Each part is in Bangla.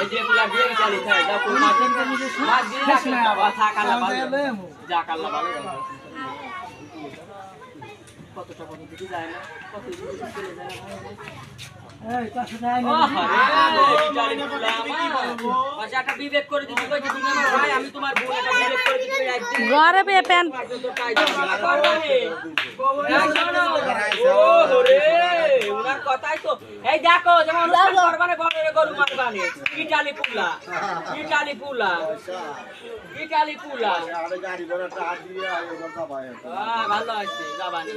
এই যে পুরা দিয়ে গেলি খাই দাও পুরো মাছ দিয়ে রাখলে কথা কালা ভালো যা কালা ভালো কতটা কত দিকে যায় না কত দিকে চলে যায় না এই কাছে যায় না আরে জানি আমি কি বলবো আচ্ছা একটা বিবেক করে দিতে কই তুমি আমার ভাই আমি তোমার বোন একটা বিবেক করে দিতে একদিন ঘরে বে প্যান ও রে উনার কথাই তো এই দেখো যেমন করবানে বড়রে গরু মারবানে ইটালি পুলা আরে গাড়ি ঘোড়াটা হাত দিয়ে আগে কথা ভাই ভালো আছে যাবানি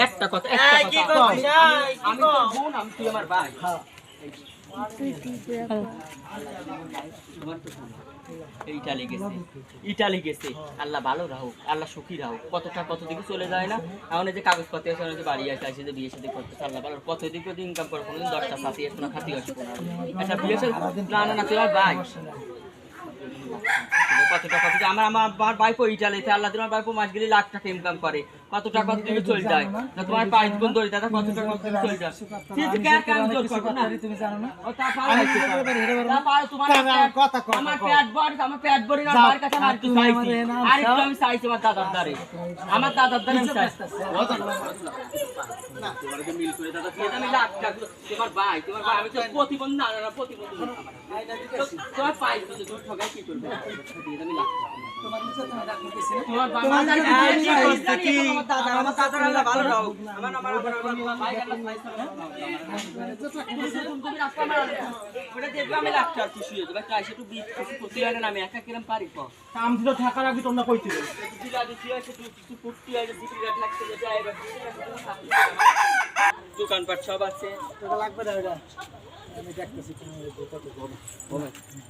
একটা কথা আমি তো বোন আমি তুই আমার ভাই ইটালি গেছে আল্লাহ ভালো রাখুক আল্লাহ সুখী রাখুক কতটা কত দিকে চলে যায় না এখন এই যে কাগজপত্র আছে যে বাড়ি আসে যে বিয়ে শাদী করতেছে আল্লাহ ভালো কত দিকে ইনকাম করে কোনোদিন 10টা সাথী আসবে না খাতি আসবে আচ্ছা বিয়ে না তুই আমার ভাই কতটা কত আমার বাইকও ইটালিতে আল্লাহ তোমার বাইকও মাস গেলে লাখ টাকা ইনকাম করে কতটা কত দিকে চলে যায় না তোমার পাঁচ বোন ধরে দাদা কতটা কত দিকে চলে যায় তুমি জানো না ও তা পারো তোমার কথা আমার পেট ভরে না বাড়ির কাছে আমার তো চাইছি আর একটু আমি চাইছি আমার দাদার দ্বারে আমি চাইছি না তোমাকে মিল করে দাদা দিয়ে আমি লাখ টাকা তোমার ভাই আমি তো প্রতিবন্ধী না প্রতিবন্ধী তোমার পাইছ তো তোর ঠগাই কি করবে আমি লাখ তোমার নিচে তো রাখতেছি তোমার বাবা কি আমার দাদা ভালো রাও আমার ভাই আল্লাহ তুমি রাস্তা মারলে ওটা দেখবে আমি লাখ টাকা খুশি হয়ে যাবে তাই একটু বিট কিছু করতে হয় না আমি একা কিরম পারি কো কাম দিলে থাকার আগে তোমরা কইতে দেবে দিলা দিছি আছে কিছু করতে হয় দিকিরা থাকতে যায় দোকানপাট সব আছে টাকা লাগবে না এটা আমি দেখতেছি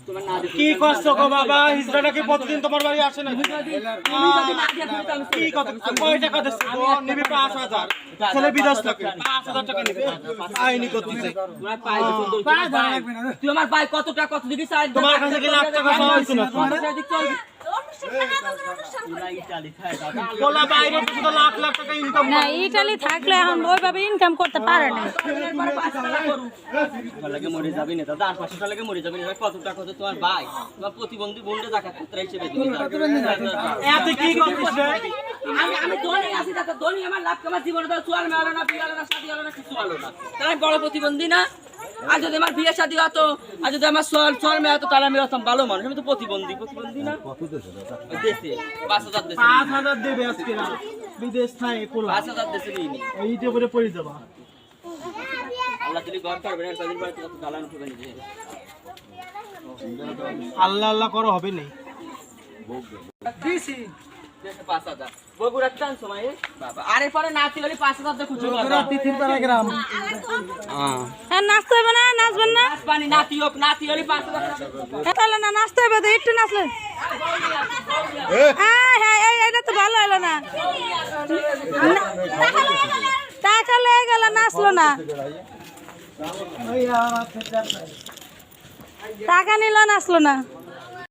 তোমার না কি করছো গো বাবা হিজড়াটা কি প্রতিদিন তোমার বাড়ি আসে না কি কত কয় টাকা দিচ্ছ গো নিবি 5000 ছেলে বিদেশ থেকে 5000 টাকা নিবি আইনি করতেছে তোমার পাই লাগবে না তুই আমার ভাই কত টাকা কত দিবি চাই তোমার কাছে কি লাখ টাকা চাওয়া হইছে না বলা বাইরে থেকে তো লাখ লাখ টাকা ইনকাম না ইটালি থাকলে এখন ওইভাবে ইনকাম করতে পারে না লাগে মরে যাবি না দাদা 500 লাগে মরে যাবি না কত টাকা কত তোমার ভাই তোমার প্রতিবন্ধী বোনটা জাকাত পুত্র হিসেবে দিবি এত কি করছিস আমি ধনী আছি দাদা ধনী আমার লাখ আমার জীবনে তো চুয়াল মেলো না বিয়াল না শাদি হলো না কিছু হলো না তাই বড় প্রতিবন্ধী না আর যদি আমার বিয়ে শাদী হতো আর যদি আমার চল মেয়ে হতো তাহলে আমি হতাম ভালো মানুষ আমি তো প্রতিবন্ধী না কত দেশে 5000 দেবে আজকে না বিদেশ থাকে কোলা 5000 দেশে নিনি এইটা উপরে পড়ে যাবা আল্লাহ যদি ঘর করবে না কদিন পরে কত দালান উঠবে নিজে আল্লাহ আল্লাহ করো হবে না দিছি 5000 বগুড়ার টান সময় বাবা আরে পরে নাচি হলি 5000 দিয়ে খুঁজে করব তিন পারা গ্রাম হ্যাঁ নাচতে হবে না নাচবেন না পানি নাতি হলি 5000 তাহলে না নাচতে হবে তো একটু নাচলে হ্যাঁ এটা তো ভালো হলো না টাকা লেগে গেল নাচলো না টাকা নিল নাচলো না